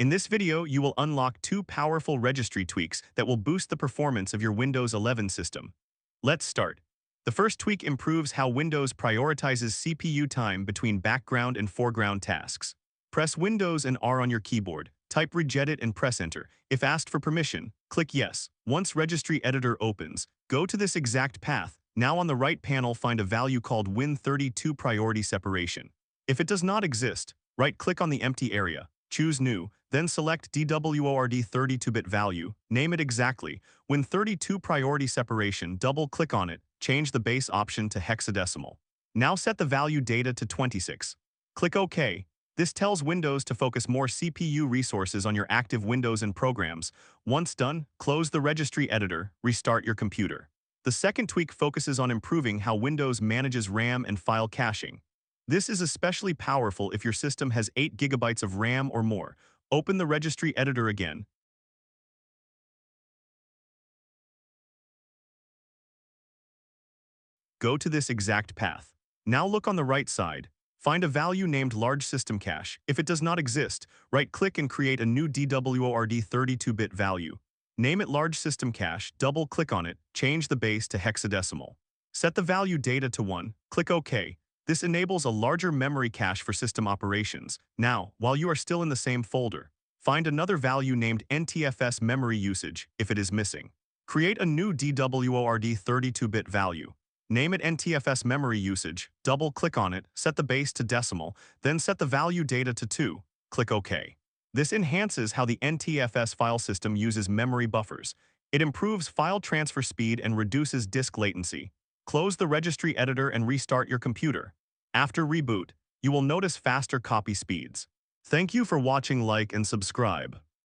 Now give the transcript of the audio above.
In this video, you will unlock two powerful registry tweaks that will boost the performance of your Windows 11 system. Let's start. The first tweak improves how Windows prioritizes CPU time between background and foreground tasks. Press Windows and R on your keyboard, type regedit and press Enter. If asked for permission, click Yes. Once Registry Editor opens, go to this exact path. Now on the right panel, find a value called Win32 Priority Separation. If it does not exist, right-click on the empty area, choose New, then select DWORD 32-bit value, name it exactly. Win32 Priority Separation, double-click on it, change the base option to hexadecimal. Now set the value data to 26. Click OK. This tells Windows to focus more CPU resources on your active Windows and programs. Once done, close the Registry Editor, restart your computer. The second tweak focuses on improving how Windows manages RAM and file caching. This is especially powerful if your system has 8 GB of RAM or more. Open the Registry Editor again. Go to this exact path. Now look on the right side. Find a value named Large System Cache. If it does not exist, right-click and create a new DWORD 32-bit value. Name it Large System Cache, double-click on it, change the base to hexadecimal. Set the value data to 1, click OK. This enables a larger memory cache for system operations. Now, while you are still in the same folder, find another value named NTFS memory usage if it is missing. Create a new DWORD 32-bit value. Name it NTFS memory usage, double-click on it, set the base to decimal, then set the value data to 2, click OK. This enhances how the NTFS file system uses memory buffers. It improves file transfer speed and reduces disk latency. Close the Registry Editor and restart your computer. After reboot, you will notice faster copy speeds. Thank you for watching. Like and subscribe.